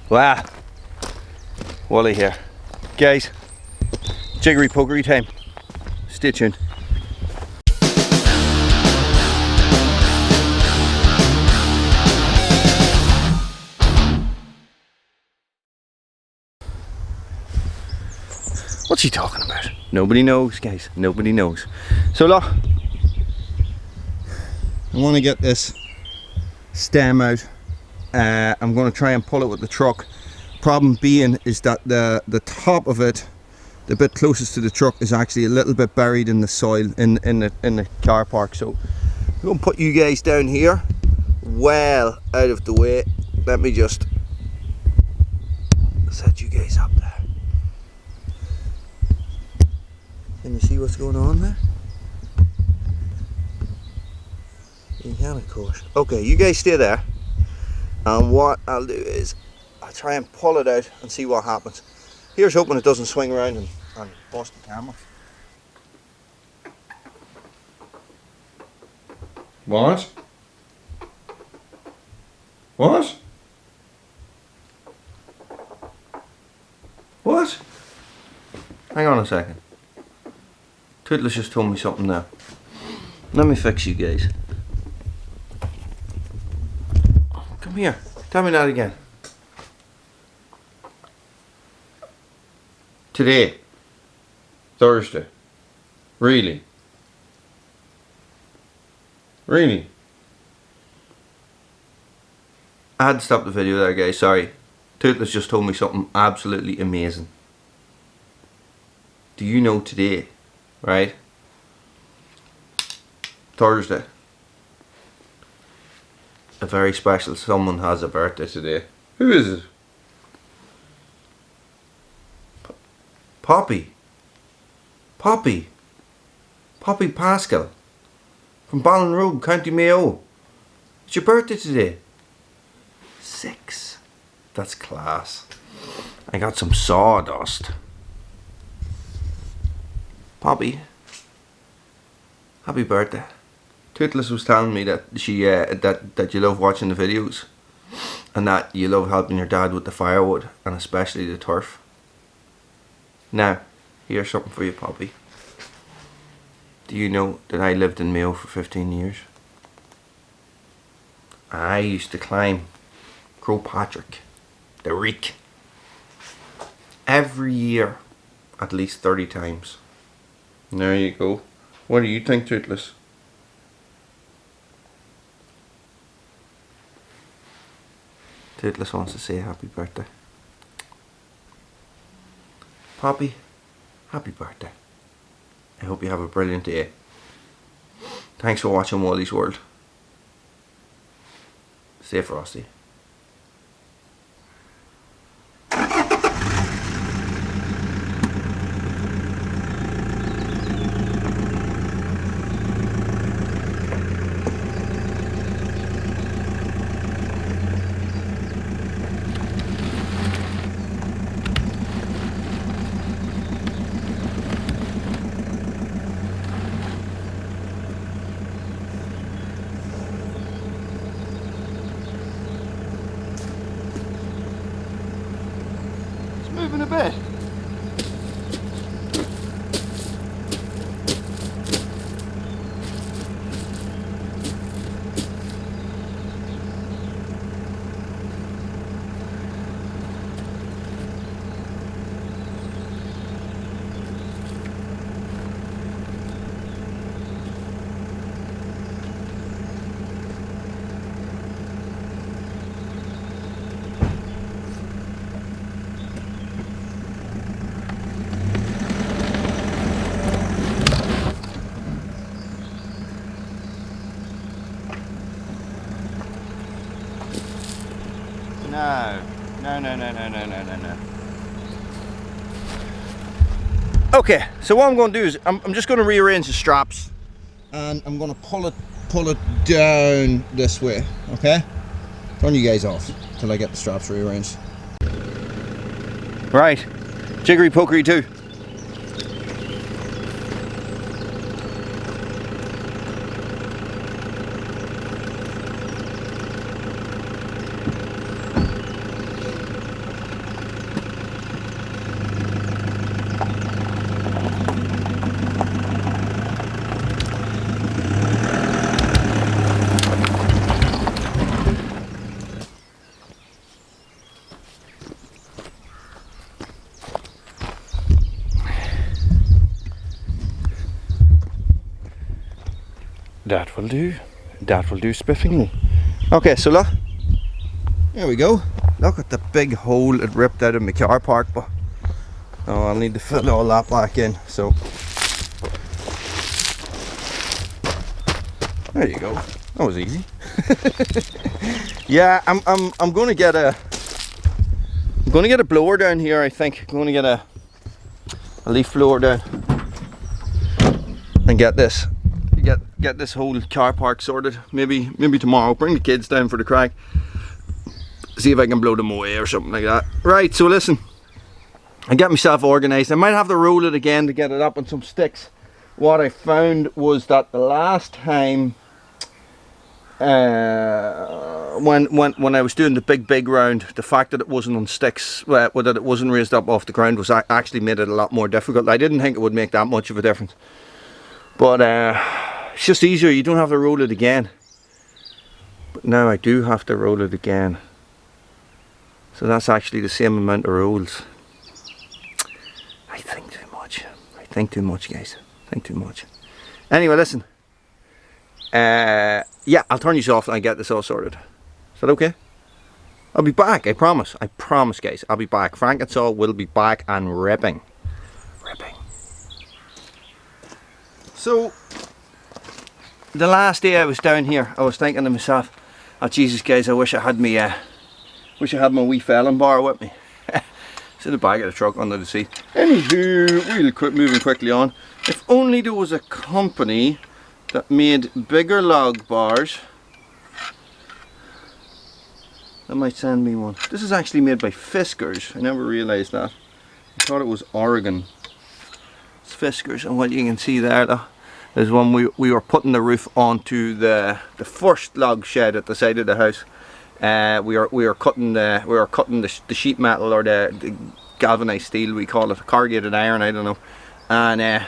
Wow. Wally here. Guys, Jiggery Pokery time. Stay tuned. What's he talking about? Nobody knows, guys. Nobody knows. So look, I want to get this stem out. I'm going to try and pull it with the truck. Problem being is that the top of it, the bit closest to the truck, is actually a little bit buried in the soil in the car park. So I'm going to put you guys down here, well out of the way. Let me just set you guys up there. Can you see what's going on there? You can, of course. Okay, you guys stay there. And what I'll do is I'll try and pull it out and see what happens. Here's hoping it doesn't swing around and bust the camera. What? What? What? Hang on a second. Toothless just told me something now. Let me fix you guys. Come here. Tell me that again. Today. Thursday. Really? Really? I had to stop the video there, guys. Sorry. Toothless just told me something absolutely amazing. Do you know today, right? Thursday. A very special someone has a birthday today. Who is it? Poppy. Poppy. Poppy Pascal. From Ballinrobe, County Mayo. It's your birthday today. 6. That's class. I got some sawdust. Poppy. Happy birthday. Toothless was telling me that she that you love watching the videos and that you love helping your dad with the firewood and especially the turf. Now, here's something for you, Poppy. Do you know that I lived in Mayo for 15 years? I used to climb Croagh Patrick, the reek, every year at least 30 times. There you go. What do you think, Toothless? Toothless wants to say happy birthday. Poppy, happy birthday. I hope you have a brilliant day. Thanks for watching Wally's World. Stay frosty. Moving a bit. No. Okay, so what I'm going to do is I'm just going to rearrange the straps and I'm going to pull it down this way, okay? Turn you guys off till I get the straps rearranged. Right, Jiggery Pokery 2. That will do. That will do spiffingly. Okay, so look. There we go. Look at the big hole it ripped out of my car park, but I'll need to fill all that back in. So there you go. That was easy. Yeah, I'm gonna get a blower down here. I think I'm gonna get a leaf blower down and get this whole car park sorted. Maybe tomorrow. Bring the kids down for the crack. See if I can blow them away or something like that. Right. So listen, I get myself organised. I might have to roll it again to get it up on some sticks. What I found was that the last time. When I was doing the big round, the fact that it wasn't on sticks, that it wasn't raised up off the ground, was actually made it a lot more difficult. I didn't think it would make that much of a difference, but it's just easier. You don't have to roll it again. But now I do have to roll it again, so that's actually the same amount of rolls. I think too much. I think too much, guys. I think too much. Anyway, listen. Yeah, I'll turn you off and I get this all sorted. Is that okay? I'll be back, I promise. I promise, guys. I'll be back. Frankensaw will be back and ripping. So, the last day I was down here, I was thinking to myself, oh Jesus, guys, I wish I had my wee felon bar with me. It's in the back of the truck under the seat. Anywho, we'll quit moving quickly on. If only there was a company that made bigger log bars, that might send me one. This is actually made by Fiskars. I never realised that. I thought it was Oregon. It's Fiskars, and what you can see there is when we were putting the roof onto the first log shed at the side of the house. We were cutting the sheet metal, or the galvanized steel, we call it, corrugated iron, I don't know. And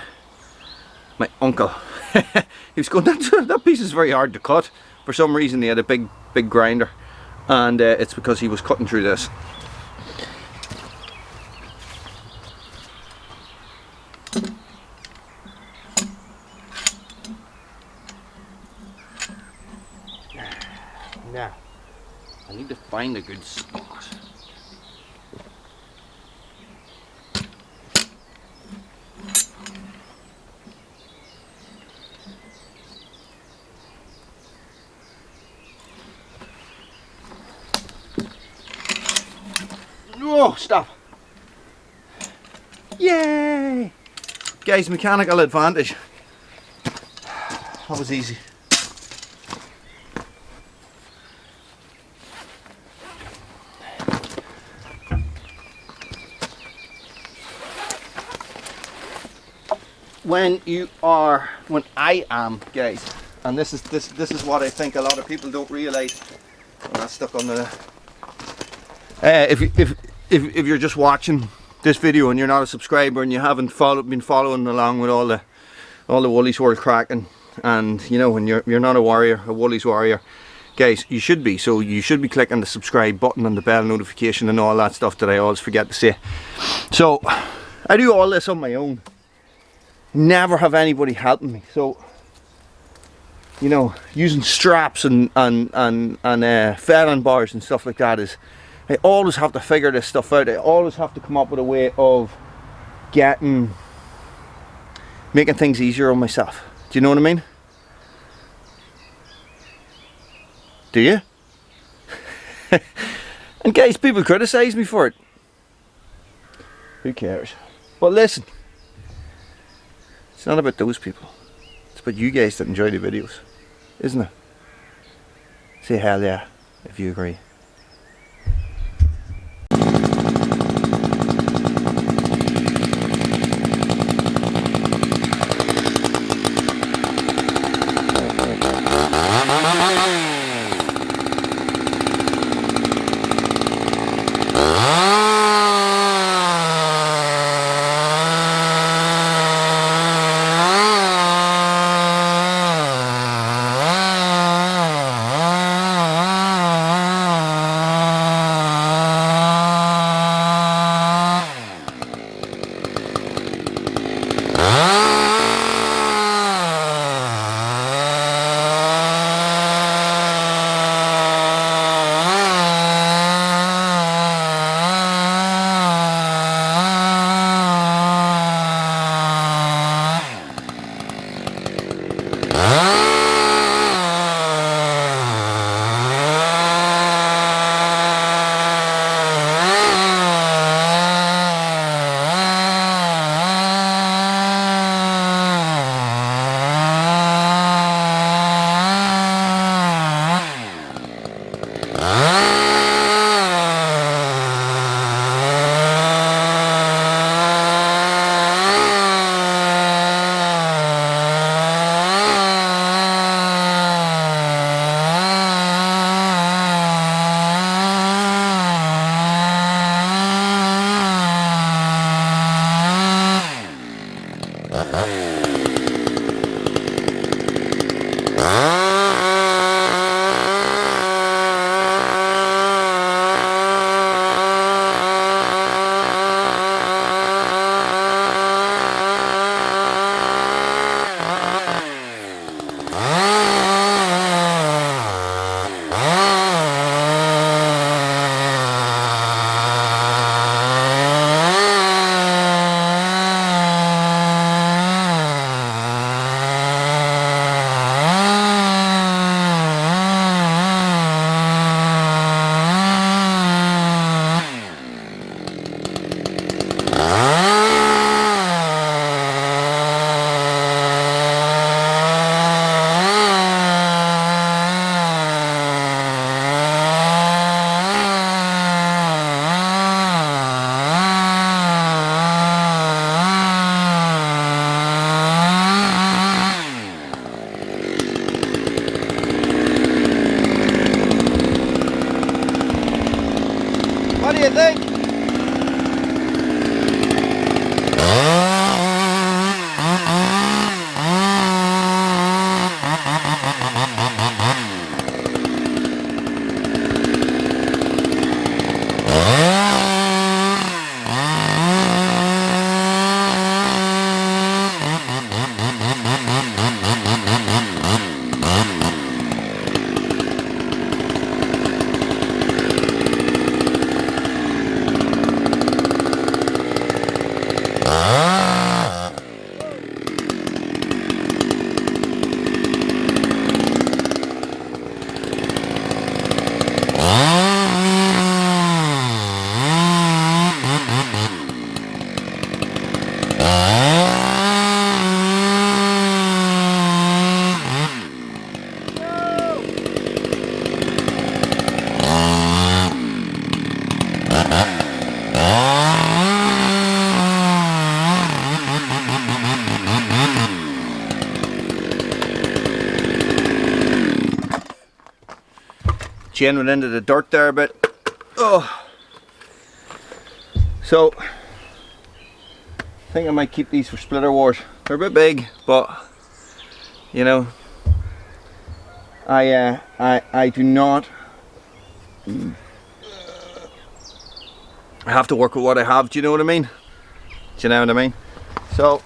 my uncle, he was going, that piece is very hard to cut. For some reason, he had a big grinder, and it's because he was cutting through this. Now, I need to find a good spot. Oh, stop. Yay! Guys, mechanical advantage. That was easy. When I am, guys, and this is what I think a lot of people don't realise. I'm not stuck on the. If you're just watching this video and you're not a subscriber and you haven't been following along with all the woolys world cracking, and you know, when you're not a warrior, a woolys warrior, guys, you should be. So you should be clicking the subscribe button and the bell notification and all that stuff that I always forget to say. So I do all this on my own. Never have anybody helping me. So, you know, using straps and felon bars and stuff like that is, I always have to figure this stuff out. I always have to come up with a way of making things easier on myself. Do you know what I mean? Do you? And guys, people criticise me for it. Who cares? But listen, it's not about those people. It's about you guys that enjoy the videos, isn't it? Say hell yeah if you agree. do you think? Chain went into the dirt there a bit. Oh. So I think I might keep these for splitter wars. They're a bit big, but you know, I do not. I have to work with what I have. Do you know what I mean? Do you know what I mean? So.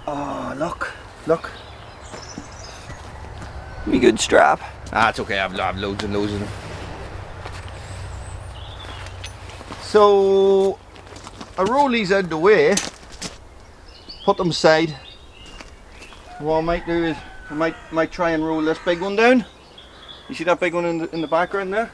Oh, look. Me good strap. Ah, it's okay, I've loads and loads of them. So, I roll these out of the way, put them aside. What I might do is, I might try and roll this big one down. You see that big one in the background there?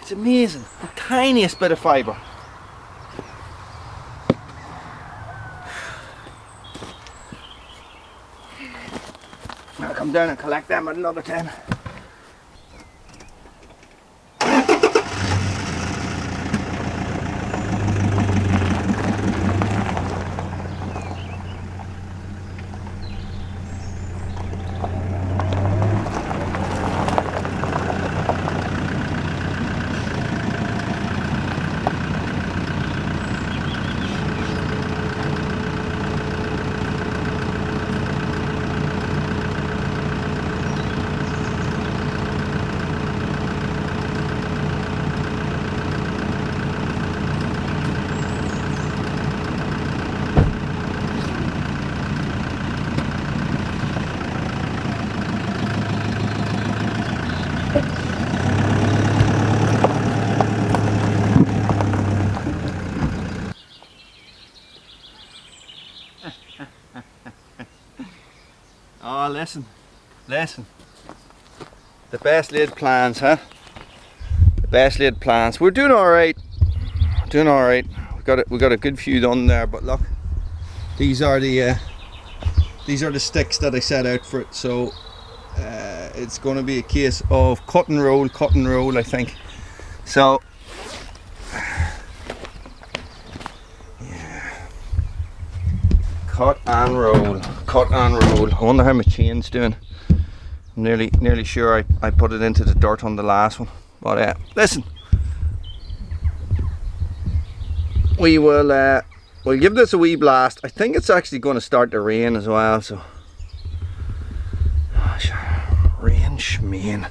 It's amazing, the tiniest bit of fibre. I'll come down and collect them at another time. Oh, listen. The best laid plans, huh? The best laid plans. We're doing all right. We got a good few done there, but look, these are the sticks that I set out for it. So it's going to be a case of cut and roll, I think. So yeah, cut and roll. I wonder how my chain's doing. I'm nearly sure I put it into the dirt on the last one. But listen, we'll give this a wee blast. I think it's actually going to start to rain as well. So rain schmeen.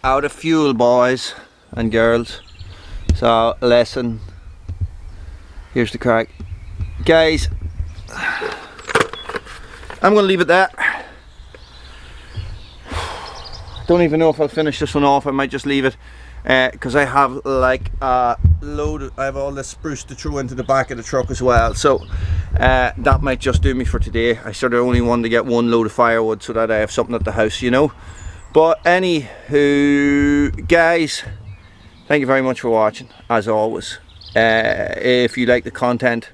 out of fuel, boys and girls. So listen, here's the crack, guys. I'm gonna leave it there. Don't even know if I'll finish this one off. I might just leave it because I have like a load I have all this spruce to throw into the back of the truck as well, so that might just do me for today. I sort of only wanted to get one load of firewood so that I have something at the house, you know. But anywho, guys, thank you very much for watching, as always. If you like the content,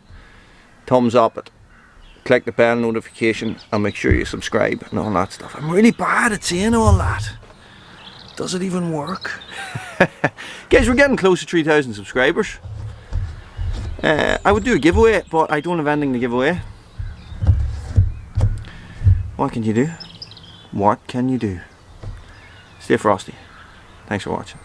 thumbs up it, click the bell notification, and make sure you subscribe and all that stuff. I'm really bad at saying all that. Does it even work? Guys, we're getting close to 3,000 subscribers. I would do a giveaway, but I don't have anything to give away. What can you do? What can you do? Stay frosty. Thanks for watching.